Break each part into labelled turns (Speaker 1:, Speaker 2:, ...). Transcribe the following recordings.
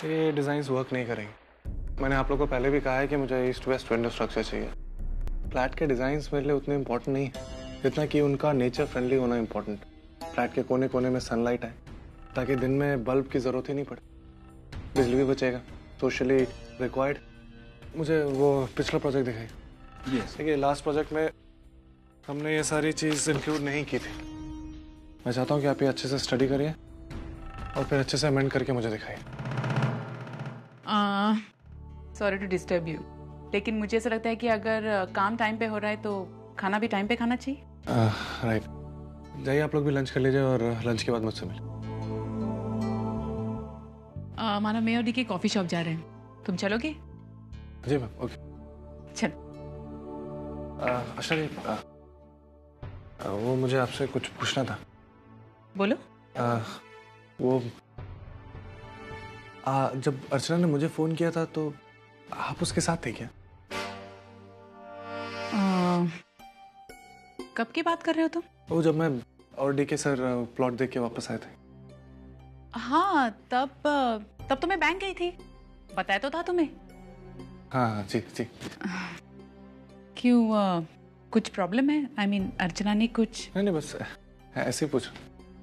Speaker 1: ये designs work नहीं करेंगे। मैंने आप लोगों को पहले भी कहा है कि मुझे ईस्ट वेस्ट विंडो स्ट्रक्चर चाहिए। फ्लैट के डिज़ाइंस मेरे लिए उतने इंपॉर्टेंट नहीं है जितना कि उनका नेचर फ्रेंडली होना इम्पोर्टेंट। फ्लैट के कोने कोने में सनलाइट आए ताकि दिन में बल्ब की ज़रूरत ही नहीं पड़े, बिजली भी बचेगा, सोशली रिक्वायर्ड। मुझे वो पिछला प्रोजेक्ट दिखाई। देखिए लास्ट प्रोजेक्ट में हमने ये सारी चीज़ इंक्लूड नहीं की थी। मैं चाहता हूँ कि आप ये अच्छे से स्टडी करिए और फिर अच्छे से अमेंड करके मुझे दिखाइए।
Speaker 2: सॉरी टू डिस्टर्ब यू, लेकिन मुझे ऐसा लगता है कि अगर काम टाइम पे हो रहा है तो खाना भी टाइम पे खाना चाहिए।
Speaker 1: राइट, जाइए आप लोग भी लंच कर लीजिए और लंच के बाद मुझसे मिल।
Speaker 2: मानो मैं और डीके कॉफी शॉप जा रहे हैं, तुम चलोगे?
Speaker 1: जी मैम, ओके।
Speaker 2: चल।
Speaker 1: अच्छा जी, वो मुझे आपसे कुछ पूछना था।
Speaker 2: बोलो।
Speaker 1: वो जब अर्चना ने मुझे फोन किया था तो आप उसके साथ थे क्या?
Speaker 2: कब की बात कर रहे हो तुम?
Speaker 1: वो जब मैं और डीके सर प्लॉट देख के वापस आए थे।
Speaker 2: हाँ, तब तो मैं बैंक गई थी, बताया तो था तुम्हें।
Speaker 1: हाँ जी जी।
Speaker 2: क्यों, कुछ प्रॉब्लम है? I mean, अर्चना ने कुछ?
Speaker 1: नहीं, बस ऐसे ही पूछ।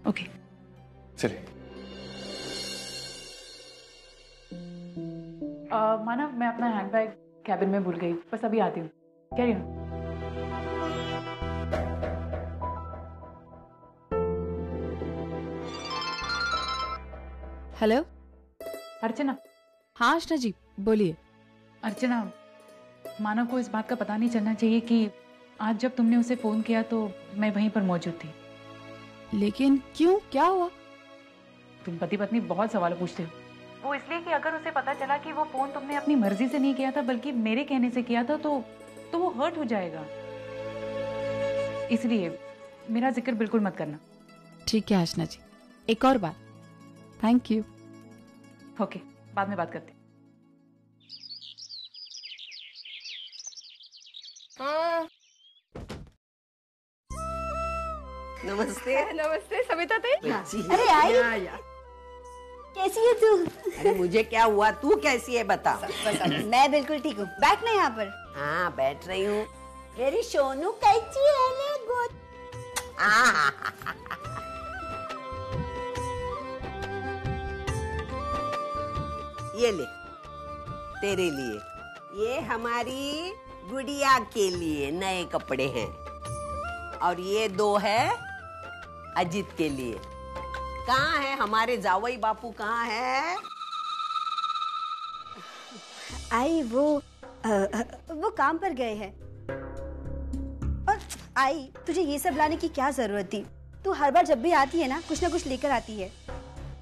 Speaker 2: ओके
Speaker 1: चलिए।
Speaker 2: मानव, मैं अपना हैंडबैग कैबिन में भूल गई, बस अभी आती हूँ। Carry on.
Speaker 3: हेलो
Speaker 2: अर्चना।
Speaker 3: हाँ आशना जी बोलिए।
Speaker 2: अर्चना, मानव को इस बात का पता नहीं चलना चाहिए कि आज जब तुमने उसे फोन किया तो मैं वहीं पर मौजूद थी।
Speaker 3: लेकिन क्यों, क्या हुआ?
Speaker 2: तुम पति पत्नी बहुत सवाल पूछते हो। वो इसलिए कि अगर उसे पता चला कि वो फोन तुमने अपनी मर्जी से नहीं किया था बल्कि मेरे कहने से किया था तो वो हर्ट हो जाएगा। इसलिए मेरा जिक्र बिल्कुल मत करना।
Speaker 3: ठीक है आशना जी, एक और बात। Thank you.
Speaker 2: ओके, बाद में बात करते हैं।
Speaker 4: नमस्ते।
Speaker 5: नमस्ते सविता ताई।
Speaker 4: अरे आई, कैसी है तू? अरे मुझे क्या हुआ, तू कैसी है बता।
Speaker 5: मैं बिल्कुल ठीक हूँ, बैठना यहाँ पर।
Speaker 4: हाँ बैठ रही हूँ। मेरी सोनू कैसी है रे गोद? ये ले तेरे लिए, ये हमारी गुड़िया के लिए नए कपड़े हैं और ये दो है अजीत के लिए। कहाँ है हमारे जावई बापू, कहाँ है?
Speaker 5: आई वो काम पर गए हैं। और आई, तुझे ये सब लाने की क्या जरूरत थी? तू हर बार जब भी आती है ना कुछ लेकर आती है।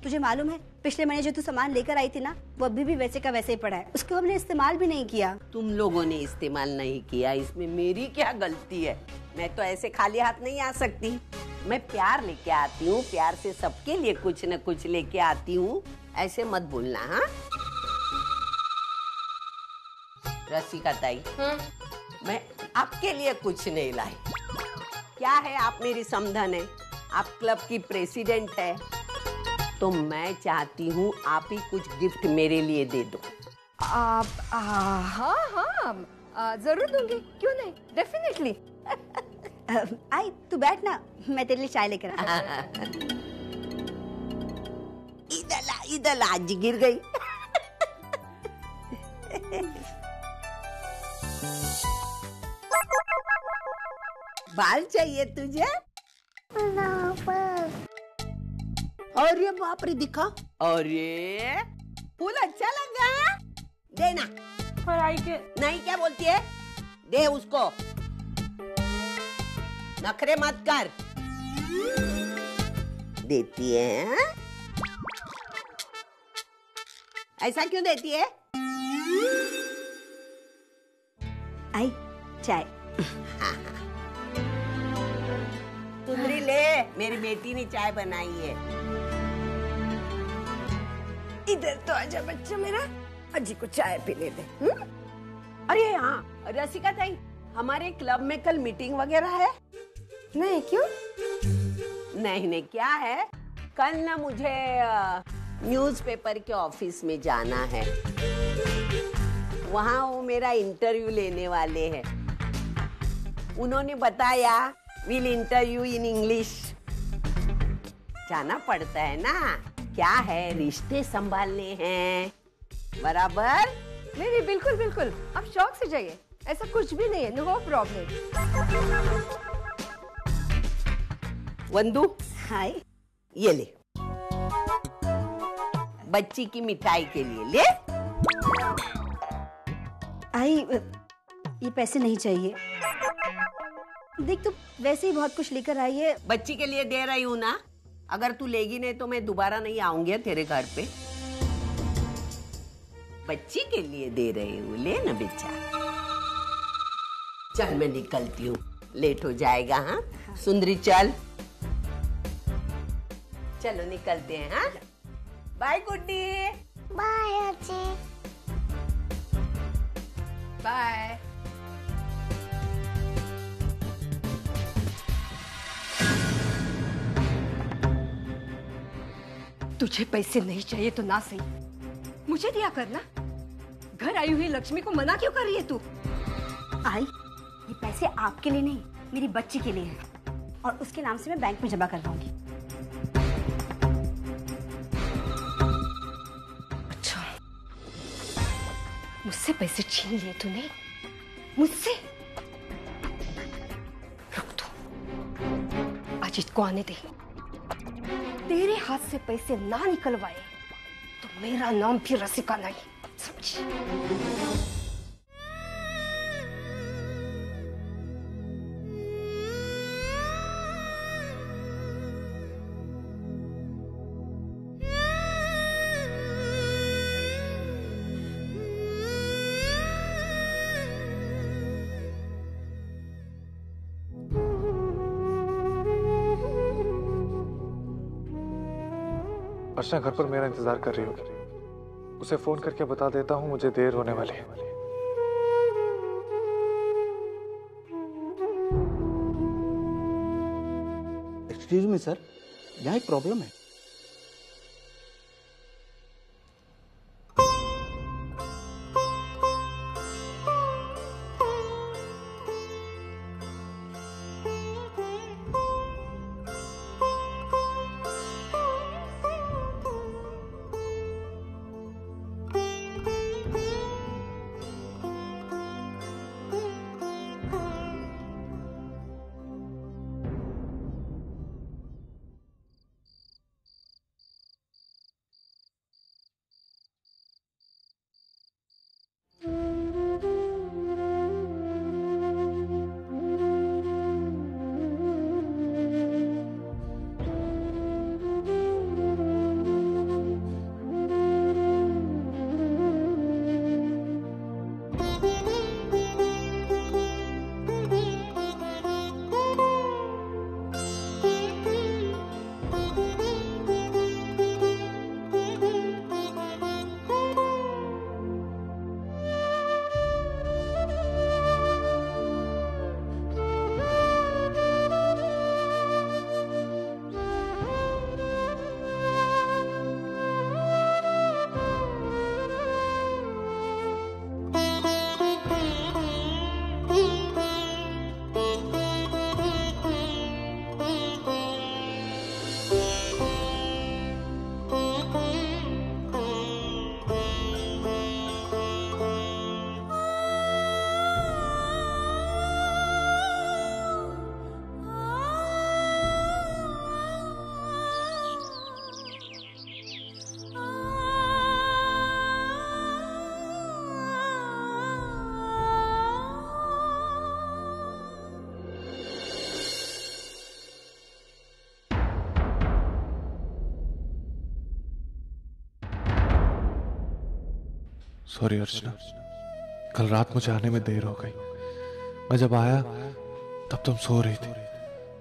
Speaker 5: तुझे मालूम है पिछले महीने जो तू सामान लेकर आई थी ना, वो अभी भी वैसे का वैसे ही पड़ा है, उसको हमने इस्तेमाल भी नहीं किया।
Speaker 4: तुम लोगों ने इस्तेमाल नहीं किया, इसमें मेरी क्या गलती है? मैं तो ऐसे खाली हाथ नहीं आ सकती। मैं प्यार लेके आती हूँ, प्यार से सबके लिए कुछ न कुछ लेके आती हूँ। ऐसे मत बोलना। हाँ रसिका ताई, मैं आपके लिए कुछ नहीं लाई। क्या है, आप मेरी समधन है, आप क्लब की प्रेसिडेंट है, तो मैं चाहती हूँ आप ही कुछ गिफ्ट मेरे लिए दे दो।
Speaker 5: हाँ जरूर दूंगी, क्यों नहीं, डेफिनेटली। आई तू बैठ ना, मैं तेरे लिए चाय लेकर
Speaker 4: इधर आज गिर गई। बाल चाहिए तुझे? अरे बाप रे, दिखा। अरे फूल अच्छा लगा, देना।
Speaker 2: पर आई के
Speaker 4: नहीं, क्या बोलती है? दे उसको, नखरे मत कर। देती है हाँ? ऐसा क्यों देती है?
Speaker 5: आई चाय।
Speaker 4: सुंदरी ले, मेरी बेटी ने चाय बनाई है।
Speaker 5: इधर तो आजा बच्चा मेरा, अजी को चाय पीने दे।
Speaker 4: अरे हाँ रसिका ताई, हमारे क्लब में कल मीटिंग वगैरह है?
Speaker 5: नहीं, क्यों?
Speaker 4: नहीं, क्या है, कल ना मुझे न्यूज़पेपर के ऑफिस में जाना है। वहाँ वो मेरा इंटरव्यू लेने वाले हैं। उन्होंने बताया विल इंटरव्यू इन इंग्लिश। जाना पड़ता है ना, क्या है, रिश्ते संभालने हैं, बराबर?
Speaker 5: नहीं नहीं, बिल्कुल बिल्कुल, आप शौक से जाइए, ऐसा कुछ भी नहीं है, नो प्रॉब्लम।
Speaker 4: वंदू,
Speaker 5: हाय।
Speaker 4: ये ले, बच्ची की मिठाई के लिए ले।
Speaker 5: आई, ये पैसे नहीं चाहिए। देख, तू वैसे ही बहुत कुछ लेकर आई है।
Speaker 4: बच्ची के लिए दे रही हूँ ना, अगर तू लेगी नहीं तो मैं दोबारा नहीं आऊंगी तेरे घर पे। बच्ची के लिए दे रही हूँ, ले ना बेचा। चल मैं निकलती हूँ, लेट हो जाएगा। हाँ सुंदरी, चल चलो निकलते हैं। हाँ बाय गुड्डी।
Speaker 6: बाय अजी।
Speaker 5: बाय। तुझे पैसे नहीं चाहिए तो ना सही, मुझे दिया करना। घर आई हुई लक्ष्मी को मना क्यों कर रही है तू? आई, ये पैसे आपके लिए नहीं, मेरी बच्ची के लिए है, और उसके नाम से मैं बैंक में जमा करवाऊंगी। अच्छा, मुझसे पैसे छीन लिए तूने? मुझसे? रुक तो, आज इसको आने दे। तेरे हाथ से पैसे ना निकलवाए तो मेरा नाम भी रसिका नहीं, समझी?
Speaker 1: अर्चना घर पर मेरा इंतजार कर रही होगी। उसे फोन करके बता देता हूँ मुझे देर होने वाली है।
Speaker 7: एक्सक्यूज मी सर, यहाँ एक प्रॉब्लम है।
Speaker 1: सॉरी अर्चना, कल रात मुझे आने में देर हो गई। मैं जब आया तब तुम सो रही थी,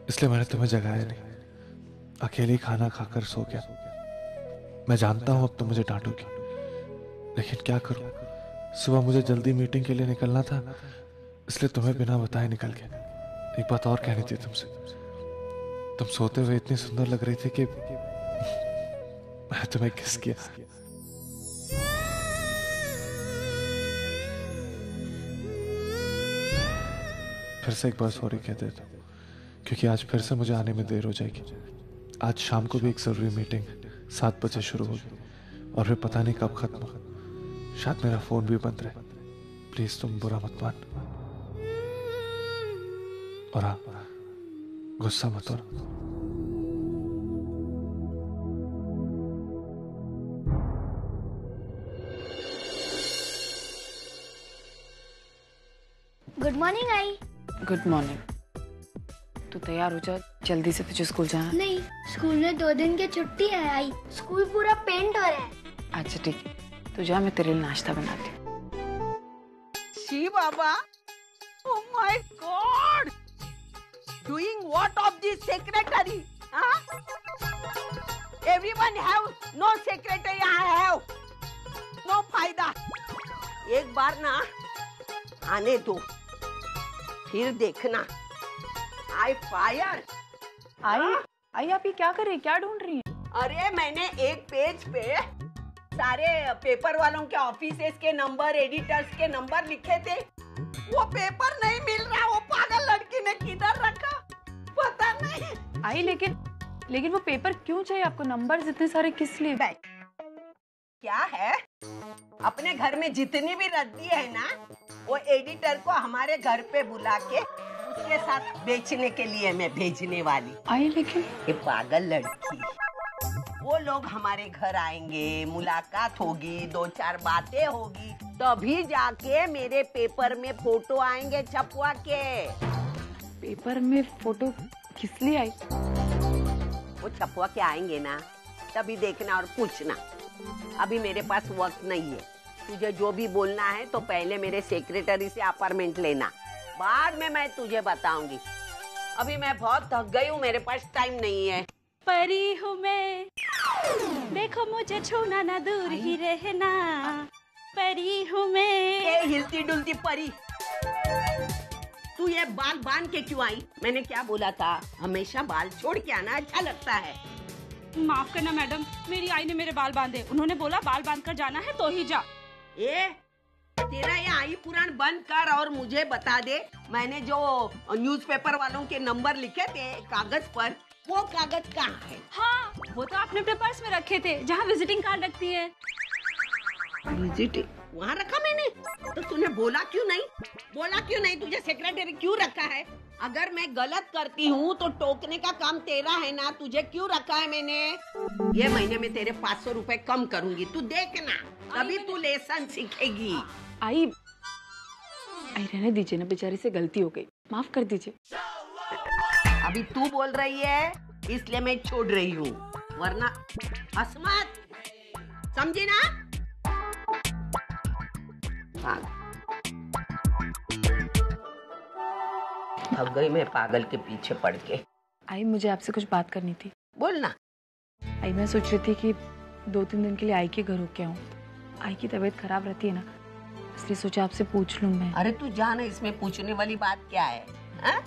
Speaker 1: इसलिए मैंने तुम्हें जगाया नहीं। अकेले खाना खाकर सो गया। मैं जानता हूं अब तुम मुझे डांटोगी, लेकिन क्या करूं, सुबह मुझे जल्दी मीटिंग के लिए निकलना था, इसलिए तुम्हें बिना बताए निकल गया। एक बात और कहनी थी तुमसे। तुम सोते हुए इतनी सुंदर लग रही थी कि मैं तुम्हें किस किया। फिर से एक बार सॉरी कह देता हूँ, क्योंकि आज फिर से मुझे आने में देर हो जाएगी। आज शाम को भी एक जरूरी मीटिंग 7 बजे शुरू होगी और फिर पता नहीं कब खत्म हो। शायद मेरा फोन भी बंद रहे। प्लीज तुम बुरा मत मान, और हाँ, गुस्सा मत हो।
Speaker 6: Good morning I.
Speaker 3: Good morning. तू तैयार हो जा, जल्दी से तुझे स्कूल जाना।
Speaker 6: नहीं, स्कूल में 2 दिन की छुट्टी है आई। स्कूल पूरा पेंट हो रहा है।
Speaker 3: अच्छा ठीक है, तू जा, मैं तेरे लिए नाश्ता बनाती हूँ।
Speaker 4: She Baba, oh my God! Doing what of the secretary? Huh? Everyone have no secretary. I have no फायदा। एक बार ना आने दो, फिर देखना। I fire।
Speaker 2: आई आप ये क्या कर रही हैं? क्या ढूंढ रही हैं?
Speaker 4: अरे मैंने एक पेज पे सारे पेपर वालों के ऑफिसेस के नंबर, एडिटर्स के नंबर लिखे थे। वो पेपर नहीं मिल रहा। वो पागल लड़की ने किधर रखा पता नहीं।
Speaker 2: आई लेकिन वो पेपर क्यों चाहिए आपको? नंबर्स इतने सारे किस लिए?
Speaker 4: क्या है, अपने घर में जितनी भी रद्दी है ना, वो एडिटर को हमारे घर पे बुला के उसके साथ बेचने के लिए मैं भेजने वाली।
Speaker 2: आई लेकिन
Speaker 4: ये पागल लड़की, वो लोग हमारे घर आएंगे, मुलाकात होगी, 2-4 बातें होगी, तभी जाके मेरे पेपर में फोटो आएंगे छपवा के।
Speaker 2: पेपर में फोटो किस लिए आई?
Speaker 4: वो छपवा के आएंगे ना, तभी देखना और पूछना। अभी मेरे पास वक्त नहीं है। तुझे जो भी बोलना है तो पहले मेरे सेक्रेटरी से अपॉइंटमेंट लेना, बाद में मैं तुझे बताऊंगी। अभी मैं बहुत थक गई हूँ, मेरे पास टाइम नहीं है।
Speaker 5: परी हूँ मैं, देखो मुझे छूना ना, दूर ही रहना। परी हूँ मैं।
Speaker 4: ये हिलती डुलती परी, तू ये बाल बांध के क्यों आई? मैंने क्या बोला था? हमेशा बाल छोड़ के आना अच्छा लगता है।
Speaker 5: माफ करना मैडम, मेरी आई ने मेरे बाल बांधे। उन्होंने बोला बाल बांध कर जाना है तो ही जा।
Speaker 4: तेरा ये आई पुराण बंद कर और मुझे बता दे, मैंने जो न्यूज़पेपर वालों के नंबर लिखे थे कागज पर, वो कागज कहाँ है?
Speaker 5: हाँ, वो तो आपने अपने पर्स में रखे थे, जहाँ विजिटिंग कार्ड रखती है।
Speaker 4: विजिटिंग वहाँ रखा मैंने? तो तूने बोला क्यों नहीं? तुझे सेक्रेटरी क्यों रखा है? अगर मैं गलत करती हूँ तो टोकने का काम तेरा है ना, तुझे क्यों रखा है मैंने? ये महीने में तेरे 500 रुपए कम करूंगी, तू देखना, तभी तू लेसन सीखेगी।
Speaker 2: आई रहने दीजिए ना, बेचारी से गलती हो गई, माफ कर दीजिए।
Speaker 4: अभी तू बोल रही है इसलिए मैं छोड़ रही हूँ, वरना अस्मत, समझी ना? हाँ, अब गई मैं पागल के पीछे पड़ के।
Speaker 2: आई मुझे आपसे कुछ बात करनी थी।
Speaker 4: बोलना।
Speaker 2: आई मैं सोच रही थी कि 2-3 दिन के लिए आई के घर होके आऊँ। आई की तबीयत खराब रहती है ना, इसलिए सोचा आपसे पूछ लूँ मैं।
Speaker 4: अरे तू जाना, इसमें पूछने वाली बात क्या है? हा?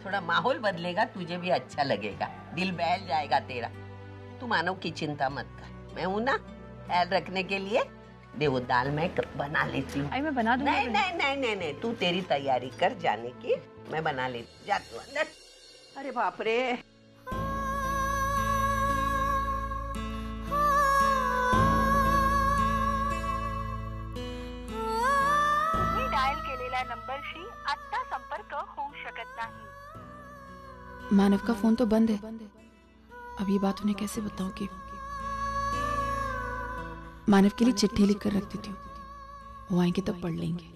Speaker 4: थोड़ा माहौल बदलेगा, तुझे भी अच्छा लगेगा, दिल बहल जाएगा तेरा। तू मानव की चिंता मत कर, मैं हूँ ना ख्याल रखने के लिए। दे वो दाल मैं बना लेती हूँ।
Speaker 2: आई मैं बना दूँगी।
Speaker 4: नहीं, तू तेरी तैयारी कर जाने की, मैं बना लेती। जा तू अंदर। अरे बाप रे,
Speaker 8: डायल केलेला नंबरशी आता संपर्क होऊ शकत नाही।
Speaker 3: मानव का फोन तो बंद है। अब ये बात उन्हें कैसे बताऊं कि मानव के लिए चिट्ठी लिख कर रख देती हूँ, वो आएंगे तो पढ़ लेंगे।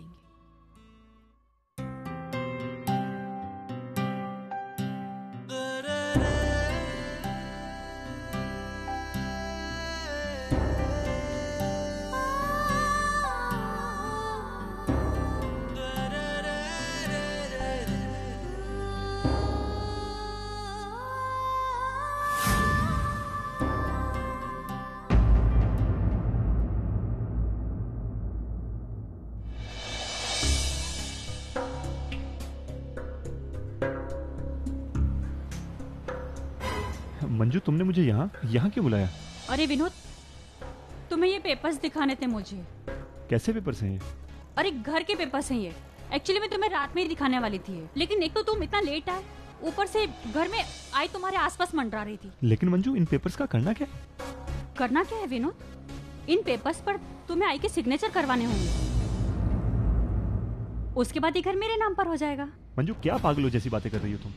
Speaker 9: मंजू, तुमने मुझे यहाँ क्यों बुलाया? अरे विनोद, तुम्हें ये पेपर्स दिखाने थे मुझे।
Speaker 10: कैसे पेपर्स हैं ये?
Speaker 9: अरे घर के पेपर्स हैं ये। एक्चुअली मैं तुम्हें रात में ही दिखाने वाली थी, लेकिन एक तो तुम इतना लेट आए, ऊपर से घर में आई तुम्हारे आसपास मंडरा रही थी।
Speaker 10: लेकिन मंजू, इन पेपर्स का करना क्या है?
Speaker 9: करना क्या है विनोद? इन पेपर्स पर तुम्हें आई के सिग्नेचर करवाने होंगे, उसके बाद ये घर मेरे नाम पर हो जाएगा।
Speaker 10: मंजू, क्या पागलों जैसी बातें कर रही हो तुम?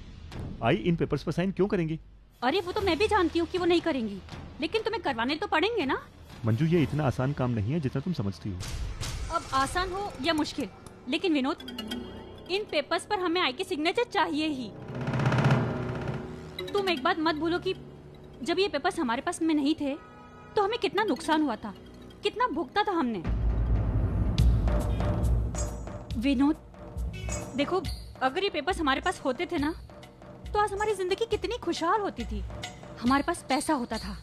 Speaker 10: आई इन पेपर्स पर साइन क्यों करेंगी?
Speaker 9: अरे वो तो मैं भी जानती हूँ कि वो नहीं करेंगी, लेकिन तुम्हें करवाने तो पड़ेंगे ना।
Speaker 10: मंजू, ये इतना आसान काम नहीं है जितना तुम समझती हो।
Speaker 9: अब आसान हो या मुश्किल, लेकिन विनोद, इन पेपर्स पर हमें आई के सिग्नेचर चाहिए ही। तुम एक बात मत भूलो कि जब ये पेपर्स हमारे पास में नहीं थे तो हमें कितना नुकसान हुआ था, कितना भुगता था हमने। विनोद देखो, अगर ये पेपर्स हमारे पास होते थे ना तो आज हमारी जिंदगी कितनी खुशहाल होती थी। हमारे पास पैसा होता था,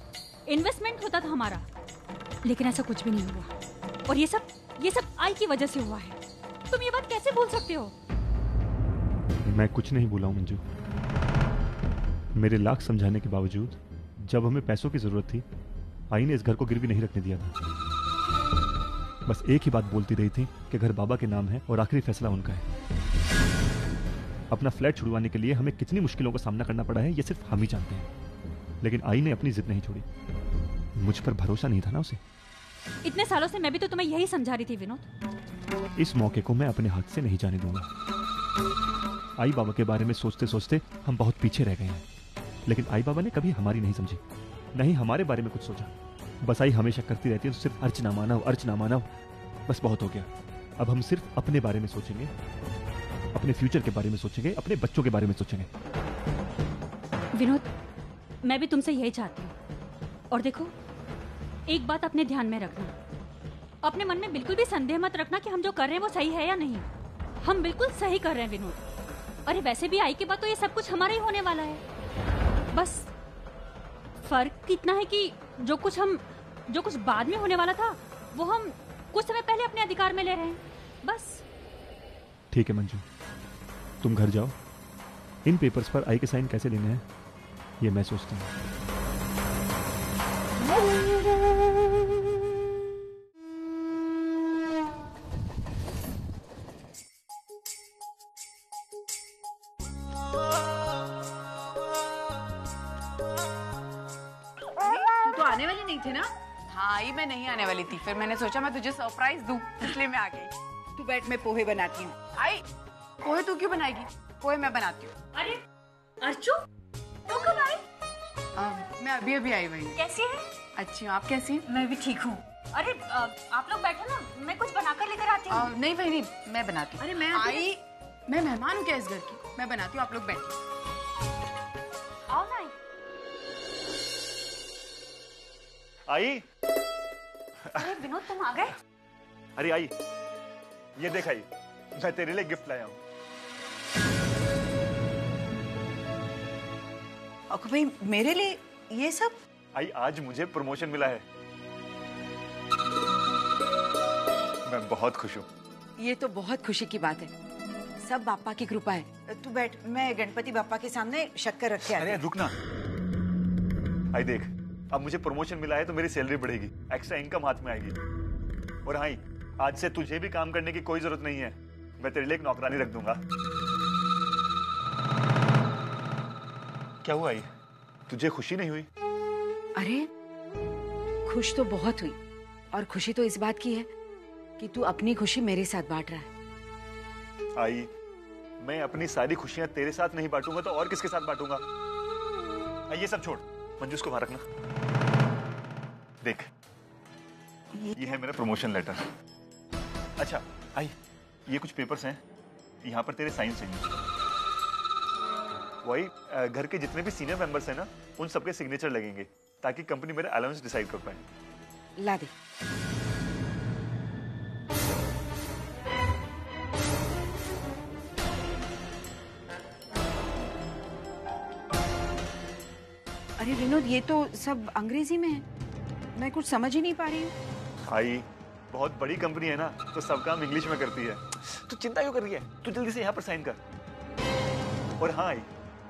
Speaker 9: इन्वेस्टमेंट होता था हमारा, लेकिन ऐसा कुछ भी नहीं हुआ। और ये सब आई की वजह से हुआ है। तुम ये बात कैसे भूल सकते हो?
Speaker 10: मैं कुछ नहीं भूला हूं मंजू। मेरे लाख समझाने के बावजूद जब हमें पैसों की जरूरत थी, आई ने इस घर को गिरवी नहीं रखने दिया था। बस एक ही बात बोलती रही थी कि घर बाबा के नाम है और आखिरी फैसला उनका है। अपना फ्लैट छुड़वाने के लिए हमें कितनी मुश्किलों का सामना करना पड़ा है ये सिर्फ हम ही जानते हैं, लेकिन आई ने अपनी जिद नहीं छोड़ी। मुझ पर भरोसा नहीं था ना उसे।
Speaker 9: इतने सालों से मैं भी तो तुम्हें यही समझा रही थी विनोद।
Speaker 10: इस मौके को मैं अपने हाथ से नहीं जाने दूंगा। आई बाबा के बारे में सोचते सोचते हम बहुत पीछे रह गए हैं, लेकिन आई बाबा ने कभी हमारी नहीं समझी, नहीं हमारे बारे में कुछ सोचा। बस आई हमेशा करती रहती है तो सिर्फ अर्चना मानव, अर्चना मानव। बस बहुत हो गया। अब हम सिर्फ अपने बारे में सोचेंगे, अपने फ्यूचर के बारे में सोचेंगे, अपने बच्चों के बारे में सोचेंगे।
Speaker 9: विनोद, मैं भी तुमसे यही चाहती हूँ। और देखो, एक बात अपने ध्यान में रखना, अपने मन में बिल्कुल भी संदेह मत रखना कि हम जो कर रहे हैं वो सही है या नहीं। हम बिल्कुल सही कर रहे हैं विनोद। अरे वैसे भी आई के बाद तो ये सब कुछ हमारा ही होने वाला है। बस फर्क इतना है कि जो कुछ बाद में होने वाला था वो हम कुछ समय पहले अपने अधिकार में ले रहे हैं। बस
Speaker 10: ठीक है मंजू, तुम घर जाओ। इन पेपर्स पर आई के साइन कैसे लेने हैं ये मैं सोचता हूँ।
Speaker 3: तू तो आने वाली नहीं थी ना? हाँ आई, मैं नहीं आने वाली थी, फिर मैंने सोचा मैं तुझे सरप्राइज दूं, इसलिए मैं आ गई। तू बैठ, मैं पोहे बनाती हूँ। आई, पोहे तू क्यों बनाएगी? पोहे मैं बनाती हूँ।
Speaker 9: अरे अर्चू, तू कब आई?
Speaker 3: मैं अभी अभी आई हुई।
Speaker 9: कैसी है?
Speaker 3: अच्छी हूँ, आप कैसी हैं?
Speaker 9: मैं भी ठीक हूँ। अरे आप लोग बैठो ना, मैं कुछ बनाकर लेकर आती हूँ।
Speaker 3: नहीं भाई नहीं, मैं बनाती हूँ।
Speaker 9: अरे मैं
Speaker 3: आई, मैं मेहमान हूँ क्या इस घर की? मैं बनाती हूँ, आप लोग बैठिए।
Speaker 9: आओ ना।
Speaker 11: आई।
Speaker 9: अरे विनोद, तुम आ गए?
Speaker 11: अरे आई, ये देख आई, मैं तेरे लिए गिफ्ट लाया हूँ।
Speaker 3: अको भाई, मेरे लिए ये सब?
Speaker 11: आई, आज मुझे प्रमोशन मिला है, मैं बहुत खुश हूँ।
Speaker 3: ये तो बहुत खुशी की बात है, सब बापा की कृपा है। तू बैठ, मैं गणपति बापा के सामने शक्कर रख के आती हूँ।
Speaker 11: अरे रुक ना। आई देख, अब मुझे प्रमोशन मिला है तो मेरी सैलरी बढ़ेगी, एक्स्ट्रा इनकम हाथ में आएगी। और हाँ, आज से तुझे भी काम करने की कोई जरूरत नहीं है, मैं तेरे लिए एक नौकरानी रख दूंगा। क्या हुआ आई, तुझे खुशी नहीं हुई?
Speaker 3: अरे खुश तो बहुत हुई, और खुशी तो इस बात की है कि तू अपनी खुशी मेरे साथ बांट रहा है।
Speaker 11: आई, मैं अपनी सारी खुशियां तेरे साथ नहीं बांटूंगा तो और किसके साथ बांटूंगा? ये सब छोड़, मंजू को बाहर रखना। देख, ये है मेरा प्रमोशन लेटर। अच्छा आई, ये कुछ पेपर्स हैं, यहाँ पर तेरे साइन चाहिए। वही घर के जितने भी सीनियर मेंबर्स हैं ना, उन सबके सिग्नेचर लगेंगे ताकि कंपनी मेरा अलाउंस डिसाइड कर पाए।
Speaker 3: ला दे। अरे विनोद, ये तो सब अंग्रेजी में है, मैं कुछ समझ ही नहीं पा रही हूँ।
Speaker 11: आई, बहुत बड़ी कंपनी है ना, तो सब काम इंग्लिश में करती है। तू चिंता क्यों कर रही है? तू जल्दी से यहाँ पर साइन कर। और हाँ आई,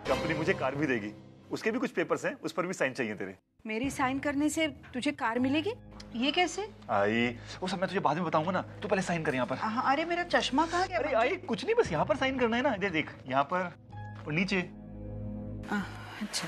Speaker 11: कंपनी मुझे कार भी देगी, उसके भी कुछ पेपर्स हैं, उस पर भी साइन चाहिए तेरे।
Speaker 3: मेरी साइन करने से तुझे कार मिलेगी? ये कैसे?
Speaker 11: आई वो सब मैं तुझे बाद में बताऊंगा ना, तू पहले साइन कर यहाँ पर।
Speaker 3: अरे मेरा चश्मा कहाँ गया?
Speaker 11: अरे आई कुछ नहीं, बस यहाँ पर साइन करना है ना। देख यहाँ पर और नीचे।
Speaker 3: अच्छा